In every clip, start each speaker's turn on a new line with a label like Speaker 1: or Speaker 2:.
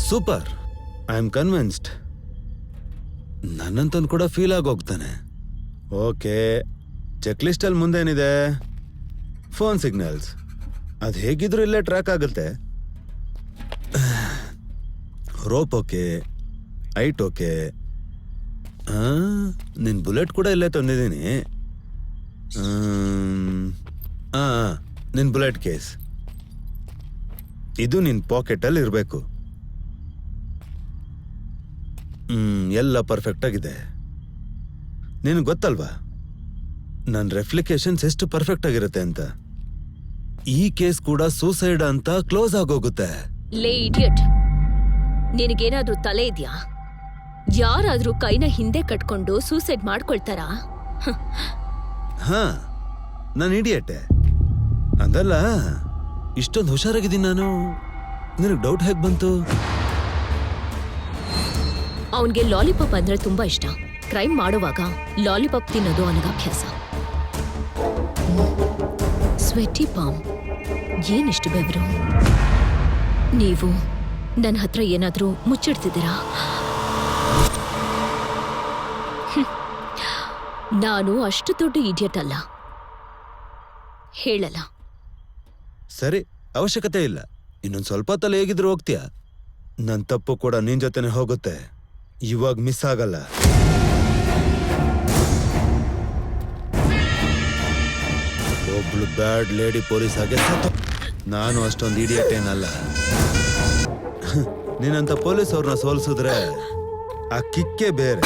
Speaker 1: Super. I am convinced. ನನ್ನಂತನ್ ಕೂಡ feel ಆಗೋಗ್ತಾನೆ. ಓಕೆ, ಚೆಕ್ ಲಿಸ್ಟ್ ಅಲ್ಲಿ ಮುಂದೇನಿದೆ? Phone signals. ಅದು ಹೇಗಿದ್ರು ಇಲ್ಲೇ ಟ್ರ್ಯಾಕ್ ಆಗುತ್ತೆ. ರೋಪ್ ಓಕೆ, ಐಟ್ ಓಕೆ. ನಿನ್ ಬುಲೆಟ್ ಕೂಡ ಇಲ್ಲೇ ತಂದಿದ್ದೀನಿ. ನಿನ್ ಬುಲೆಟ್ ಕೇಸ್ ಇದು ನಿನ್ ಪಾಕೆಟ್ ಅಲ್ಲಿ ಇರಬೇಕು. ಎಲ್ಲ ಪರ್ಫೆಕ್ಟ್ ಆಗಿದೆ. ನಿನಗೆ ಗೊತ್ತಲ್ವಾ ನನ್ನ ರೆಫ್ಲಿಕೇಶನ್ಸ್ ಎಷ್ಟು ಪರ್ಫೆಕ್ಟ್ ಆಗಿರುತ್ತೆ ಅಂತ. ಈ ಕೇಸ್ ಕೂಡ ಸೂಸೈಡ್ ಅಂತ ಕ್ಲೋಸ್ ಆಗೋಗುತ್ತೆ.
Speaker 2: ಲೇ ಇಡಿಯಟ್, ನಿನಗೇನಾದ್ರೂ ತಲೆ ಇದ್ಯಾ? ಯಾರಾದ್ರೂ ಕೈನ ಹಿಂದೆ ಕಟ್ಕೊಂಡು ಸೂಸೈಡ್ ಮಾಡ್ಕೊಳ್ತಾರಾ?
Speaker 1: ಹಾ, ನಾನು ಇಡಿಯಟ್ಟೆ ಅದಲ್ಲ. ಇಷ್ಟೊಂದು ಹುಷಾರಾಗಿದ್ದೀನಿ ನಾನು. ನಿನಗೆ ಡೌಟ್ ಹೇಗೆ ಬಂತು?
Speaker 2: ಅವನ್ಗೆ ಲಾಲಿಪಾಪ್ ಅಂದ್ರೆ ತುಂಬಾ ಇಷ್ಟ. ಕ್ರೈಮ್ ಮಾಡುವಾಗ ಲಾಲಿಪಾಪ್ ತಿನ್ನೋದು ಅವನಿಗೆ ಅಭ್ಯಾಸ. ಸ್ವೆಟಿ ಪಾಮ್, ಏನಿಷ್ಟು ಬೆವರು? ನೀವು ನನ್ನ ಹತ್ರ ಏನಾದ್ರೂ ಮುಚ್ಚಿಡ್ತಿದ್ದೀರಾ? ನಾನು ಅಷ್ಟು ದೊಡ್ಡ ಇಡಿಯಟ್ ಅಲ್ಲ, ಹೇಳಲ್ಲ.
Speaker 1: ಸರಿ, ಅವಶ್ಯಕತೆ ಇಲ್ಲ. ಇನ್ನೊಂದು ಸ್ವಲ್ಪ ತಲೆ ಹೇಗಿದ್ರು ಹೋಗ್ತೀಯಾ? ನನ್ನ ತಪ್ಪು ಕೂಡ ನಿನ್ ಜೊತೆನೆ ಹೋಗುತ್ತೆ. ಇವಾಗ ಮಿಸ್ ಆಗಲ್ಲ. ಒಬ್ಳು ಬ್ಯಾಡ್ ಲೇಡಿ ಪೊಲೀಸ್ ಆಗಿ ನಾನು ಅಷ್ಟೊಂದು ಇಡಿಯಟ್ ಏನಲ್ಲ. ನೀನಂತ ಪೊಲೀಸ್ ಅವ್ರನ್ನ ಸೋಲ್ಸಿದ್ರೆ ಆ ಕಿಕ್ಕೇ ಬೇರೆ.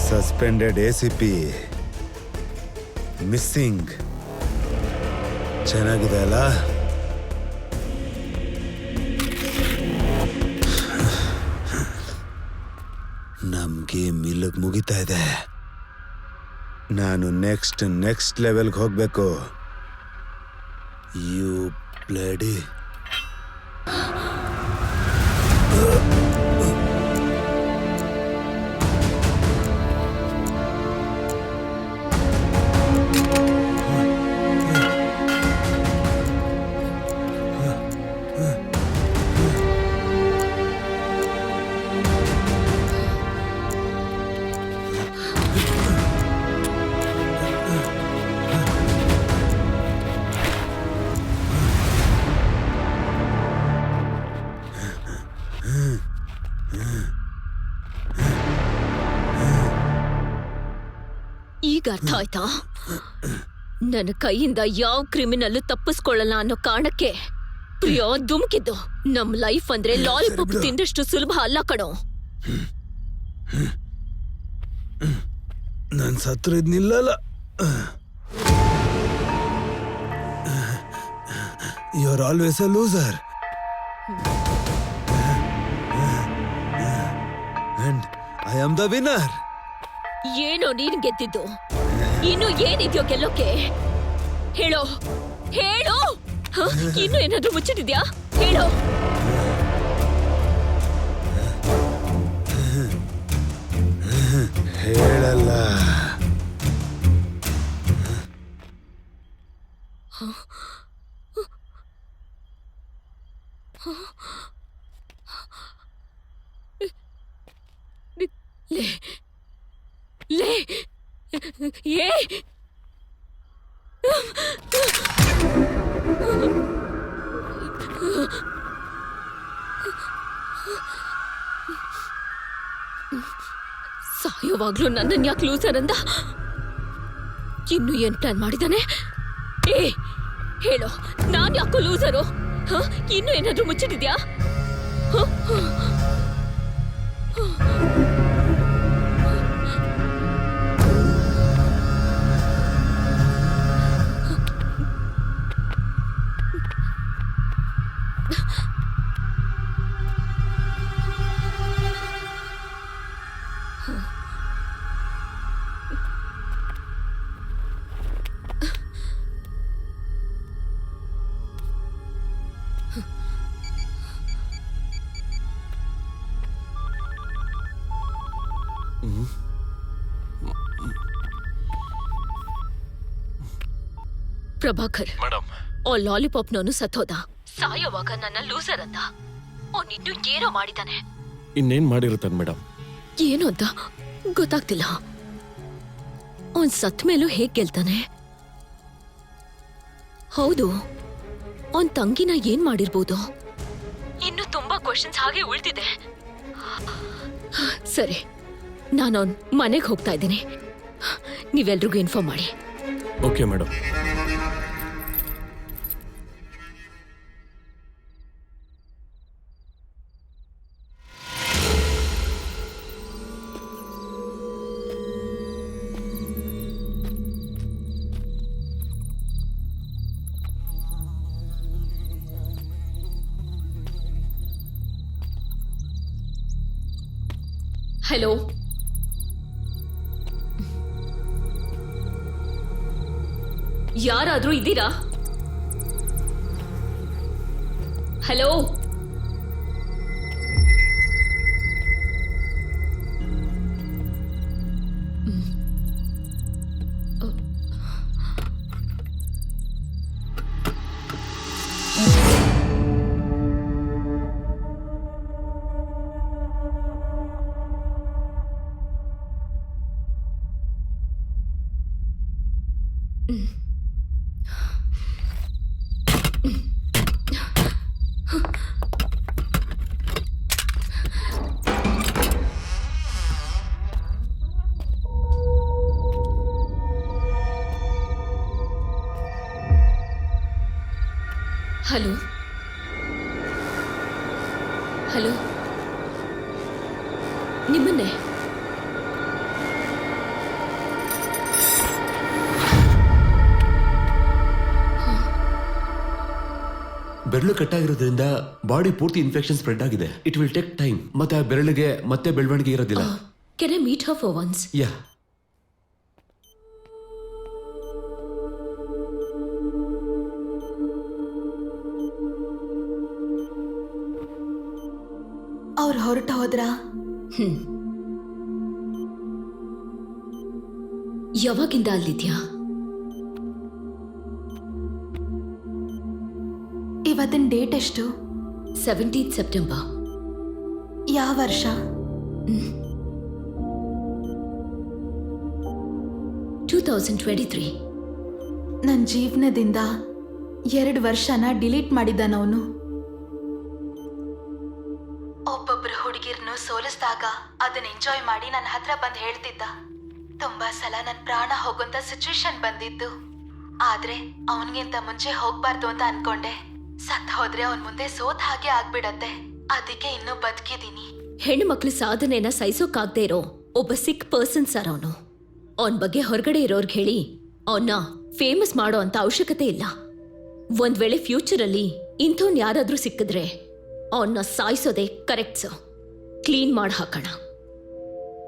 Speaker 1: Suspended ACP missing. ಚೆನ್ನಾಗಿದೆ ಅಲ್ಲ? ಬದುಕು ಮುಗಿತಾ ಇದೆ. ನಾನು ನೆಕ್ಸ್ಟ್ ಲೆವೆಲ್ಗೆ ಹೋಗ್ಬೇಕು. You bloody.
Speaker 2: ಈಗ ಅರ್ಥ ಆಯ್ತಾ? ನನ್ನ ಕೈಯಿಂದ ಯಾವ ಕ್ರಿಮಿನಲ್ ತಪ್ಪಿಸ್ಕೊಳ್ಳಲ್ಲ ಅನ್ನೋ ಕಾರಣಕ್ಕೆ ಪ್ರಿಯಾ ಧುಮುಕಿದ್ದು. ನಮ್ ಲೈಫ್ ಅಂದ್ರೆ ಲಾಲಿಪಾಪ್ ತಿಂದಷ್ಟು ಸುಲಭ ಅಲ್ಲ ಕಣೋ.
Speaker 1: ನನ್ ಸತ್ರ ಇದ್ ನಿಲ್ಲಲ್ಲ. You are always a loser and I am the winner.
Speaker 2: ಏನೋ ನೀನ್ ಗೆದ್ದಿದ್ದು, ಇನ್ನು ಏನಿದ್ಯೋ ಗೆಲ್ಲೋಕೆ? ಹೇಳೋ ಹೇಳೋ. ಇನ್ನು ಏನಾದ್ರೂ ಮುಚ್ಚಿಟ್ಟಿದ್ಯಾ? ಹೇಳೋ.
Speaker 1: ಹೇಳಲ್ಲ.
Speaker 2: ಲೇ ಏ ಸಾಯೋವಾಗ್ಲೂ ನನ್ನನ್ ಯಾಕೆ ಲೂಸರ್ ಅಂದ? ಇನ್ನು ಏನ್ ಪ್ಲಾನ್ ಮಾಡಿದಾನೆ? ಏ ಹೇಳೋ, ನಾನ್ ಯಾಕೋ ಲೂಸರು? ಇನ್ನು ಏನಾದ್ರೂ ಮುಚ್ಚಿಟ್ಟಿದ್ಯಾ? ಪ್ರಭಾಕರ್
Speaker 3: ಮೇಡಮ್,
Speaker 2: ಆ ಲಾಲಿಪಾಪ್ನವನು ಸತ್ತೋದ. ಸಾಯೋವಾಗ ನನ್ನ ಲೂಸರ್ ಅಂತ ಅವನಿನ್ನು ಏನೋ ಮಾಡಿದಾನೆ.
Speaker 3: ಇನ್ನೇನ್ ಮಾಡಿರುತ್ತಾನೆ ಮೇಡಮ್?
Speaker 2: ಏನು ಅಂತ ಗೊತ್ತಾಗ್ತಿಲ್ಲ. ಅವನ್ ಸತ್ ಮೇಲೂ ಹೇಗ್ ಗೆಲ್ತಾನೆ? ಹೌದು, ಅವನ್ ತಂಗಿನ ಏನ್ ಮಾಡಿರ್ಬೋದು? ಇನ್ನು ತುಂಬಾ ಕ್ವಶನ್ಸ್ ಹಾಗೆ ಉಳ್ದಿದೆ. ಸರಿ, ನಾನು ಅವನ್ ಮನೆಗೆ ಹೋಗ್ತಾ ಇದ್ದೀನಿ. ನೀವೆಲ್ರಿಗೂ ಇನ್ಫಾರ್ಮ್ ಮಾಡಿ.
Speaker 3: Okay madam.
Speaker 2: ಹಲೋ, ಯಾರಾದ್ರೂ ಇದ್ದೀರಾ? ಹಲೋ, ಹಲೋ ಹಲೋ, ನಿಮ್ಮನ್ನೇ.
Speaker 4: ಬೆರಳು ಕಟ್ಟಾಗಿರೋದ್ರಿಂದ ಬಾಡಿ ಪೂರ್ತಿ ಇನ್ಫೆಕ್ಷನ್ ಸ್ಪ್ರೆಡ್ ಆಗಿದೆ. It will take time. ಮತ್ತೆ ಆ ಬೆರಳಿಗೆ ಮತ್ತೆ ಬೆಳವಣಿಗೆ ಇರೋದಿಲ್ಲ.
Speaker 2: Can I meet her for once?
Speaker 4: Yeah.
Speaker 5: ಅವ್ರು ಹೊರಟು ಹೋದ್ರಾ?
Speaker 2: ಯಾವಾಗಿಂದ ಅಲ್ಲಿದ್ಯಾ?
Speaker 5: ಇವತ್ತಿನ ಡೇಟ್ ಎಷ್ಟು?
Speaker 2: 17th September.
Speaker 5: ಯಾವ ವರ್ಷ?
Speaker 2: 2023.
Speaker 5: ನನ್ನ ಜೀವನದಿಂದ 2 ವರ್ಷನ ಡಿಲೀಟ್ ಮಾಡಿದ್ದಾನವನು. ಒಬ್ಬೊಬ್ರು ಹುಡುಗಿರ್ನು ಸೋಲಿಸಿದಾಗ ಅದನ್ನ ಎಂಜಾಯ್ ಮಾಡಿ ನನ್ನ ಹತ್ರ ಬಂದು ಹೇಳ್ತಿದ್ದ. ತುಂಬಾ ಸಲ ನನ್ನ ಪ್ರಾಣ ಹೋಗುವಂತ ಸಿಚುವೇಶನ್ ಬಂದಿದ್ದು. ಆದ್ರೆ ಅವನಿಗಿಂತ ಮುಂಚೆ ಹೋಗ್ಬಾರ್ದು ಅಂತ ಅನ್ಕೊಂಡೆ. ಸತ್ ಹೋದ್ರೆ ಅವನ್ ಮುಂದೆ ಸೋತ್ ಹಾಗೆ ಆಗ್ಬಿಡತ್ತೆ. ಅದಕ್ಕೆ ಇನ್ನೂ ಬದುಕಿದೀನಿ.
Speaker 2: ಹೆಣ್ಣು ಮಕ್ಳು ಸಾಧನೆನ ಸಹಿಸೋಕಾಗ್ದೇ ಇರೋ ಒಬ್ಬ ಸಿಕ್ ಪರ್ಸನ್ ಸರ್ ಅವನು. ಅವನ್ ಬಗ್ಗೆ ಹೊರಗಡೆ ಇರೋರ್ಗೆ ಹೇಳಿ ಅವನ್ನ ಫೇಮಸ್ ಮಾಡೋ ಅಂತ ಅವಶ್ಯಕತೆ ಇಲ್ಲ. ಒಂದ್ ವೇಳೆ ಫ್ಯೂಚರ್ ಅಲ್ಲಿ ಇಂಥವ್ನ್ ಯಾರಾದ್ರೂ ಸಿಕ್ಕಿದ್ರೆ ಅವನ್ನ ಸಾಯಿಸೋದೆ ಕರೆಕ್ಟ್ ಸರ್. ಕ್ಲೀನ್ ಮಾಡಿ ಹಾಕೋಣ.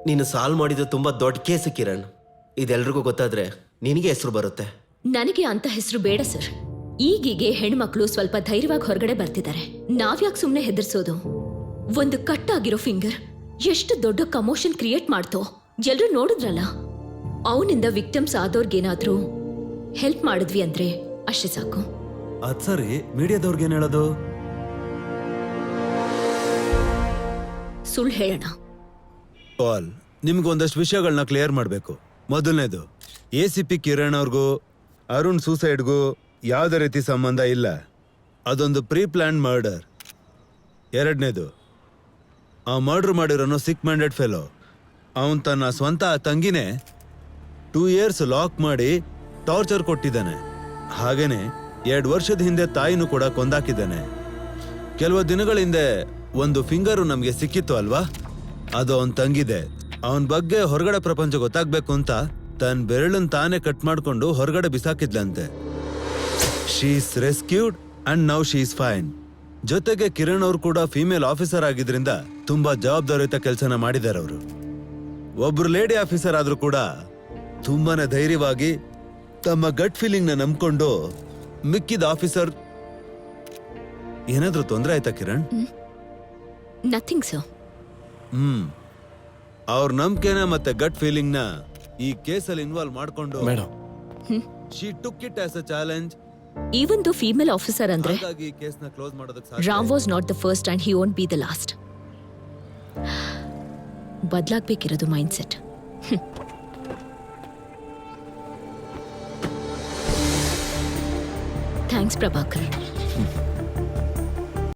Speaker 6: ನೀನು ಸಾಲ್ವ್ ಮಾಡಿದ್ದು ತುಂಬಾ ದೊಡ್ಡ ಕೇಸು ಕಿರಣ್. ಇದೆಲ್ರಿಗೂ ಗೊತ್ತಾದ್ರೆ ನಿನಗೆ ಹೆಸರು ಬರುತ್ತೆ.
Speaker 2: ನನಗೆ ಅಂತ ಹೆಸರು ಬೇಡ ಸರ್. ಈಗೀಗೆ ಹೆಣ್ಮಕ್ಳು ಸ್ವಲ್ಪ ಧೈರ್ಯವಾಗಿ ಹೊರಗಡೆ ಬರ್ತಿದ್ದಾರೆ. ನಾವ್ಯಾಕೆ ಸುಮ್ಮನೆ ಹೆದರ್ಸೋದು? ಒಂದು ಕಟ್ಟಾಗಿರೋ ಫಿಂಗರ್ ಎಷ್ಟು ದೊಡ್ಡ ಕಮೋಷನ್ ಕ್ರಿಯೇಟ್ ಮಾಡ್ತೋ ಎಲ್ರೂ ನೋಡಿದ್ರಲ್ಲ. ಅವನಿಂದ ವಿಕ್ಟಿಮ್ಸ್ ಆದವ್ರಿಗೇನಾದ್ರೂ ಹೆಲ್ಪ್ ಮಾಡಿದ್ವಿ ಅಂದ್ರೆ ಅಷ್ಟೇ ಸಾಕು.
Speaker 1: ಅದ್ ಸರಿ, ಮೀಡಿಯಾದವ್ರಿಗೇನ್ ಹೇಳೋದು?
Speaker 2: ಸುಳ್ಳು ಹೇಳೋಣ.
Speaker 1: ಪಾಲ್, ನಿಮ್ಗೆ ಒಂದಷ್ಟು ವಿಷಯಗಳನ್ನ ಕ್ಲಿಯರ್ ಮಾಡಬೇಕು. ಮೊದಲನೇದು, ACP ಕಿರಣ್ ಅವ್ರಿಗೂ ಅರುಣ್ ಸೂಸೈಡ್ಗೂ ಯಾವುದೇ ರೀತಿ ಸಂಬಂಧ ಇಲ್ಲ. ಅದೊಂದು ಪ್ರೀ ಪ್ಲಾನ್ ಮರ್ಡರ್. ಎರಡನೇದು, ಆ ಮರ್ಡರ್ ಮಾಡಿರೋನು ಸಿಕ್ ಮ್ಯಾಂಡೆಡ್ ಫೆಲೋ. ಅವನ್ ತನ್ನ ಸ್ವಂತ ತಂಗಿನೇ 2 years ಲಾಕ್ ಮಾಡಿ ಟಾರ್ಚರ್ ಕೊಟ್ಟಿದ್ದಾನೆ. ಹಾಗೇನೆ 2 ವರ್ಷದ ಹಿಂದೆ ತಾಯಿನೂ ಕೂಡ ಕೊಂದಾಕಿದ್ದಾನೆ. ಕೆಲವು ದಿನಗಳ ಹಿಂದೆ ಒಂದು ಫಿಂಗರು ನಮಗೆ ಸಿಕ್ಕಿತ್ತು ಅಲ್ವಾ? ಅದು ಅವನ್ ತಂಗಿದೆ. ಅವನ ಬಗ್ಗೆ ಹೊರಗಡೆ ಪ್ರಪಂಚ ಗೊತ್ತಾಗ್ಬೇಕು ಅಂತ ತನ್ನ ಬೆರಳನ್ ತಾನೇ ಕಟ್ ಮಾಡ್ಕೊಂಡು ಹೊರಗಡೆ ಬಿಸಾಕಿದ್ಲಂತೆ. She is rescued and now she is fine. ಜೊತೆಗೆ ಕಿರಣ್ ಅವ್ರು ಕೂಡ ಫೀಮೇಲ್ ಆಫೀಸರ್ ಆಗಿದ್ರಿಂದ ತುಂಬಾ ಜವಾಬ್ದಾರಿಯುತ ಕೆಲಸನ ಮಾಡಿದ್ದಾರೆ ಅವರು. ಒಬ್ರು ಲೇಡಿ ಆಫೀಸರ್ ಆದ್ರೂ ಕೂಡ ತುಂಬಾನೇ ಧೈರ್ಯವಾಗಿ ತಮ್ಮ ಗಟ್ ಫೀಲಿಂಗ್ ನ ನಂಬ್ಕೊಂಡು ಮಿಕ್ಕಿದ ಆಫೀಸರ್. ಏನಾದ್ರೂ ತೊಂದರೆ ಆಯ್ತಾ ಕಿರಣ್?
Speaker 2: Nothing sir.
Speaker 1: ಅವ್ರ ನಂಬಿಕೆನ ಮತ್ತೆ ಗಟ್ ಫೀಲಿಂಗ್ ನ ಈ ಕೇಸಲ್ಲಿ ಇನ್ವಾಲ್ವ್ ಮಾಡ್ಕೊಂಡು
Speaker 3: madam,
Speaker 1: she took it as a challenge.
Speaker 2: Even the female officer ಅಂದ್ರೆ
Speaker 1: ಹಾಗಾಗಿ ಕೇಸ್ನ ಕ್ಲೋಸ್ ಮಾಡೋದಕ್ಕೆ ಸಾಧ್ಯ.
Speaker 2: Ram was not the first and he won't be the last. ಬದಲಾಗ್ಬೇಕಿರೋದು ಮೈಂಡ್ ಸೆಟ್. ಥ್ಯಾಂಕ್ಸ್ ಪ್ರಭಾಕರ್.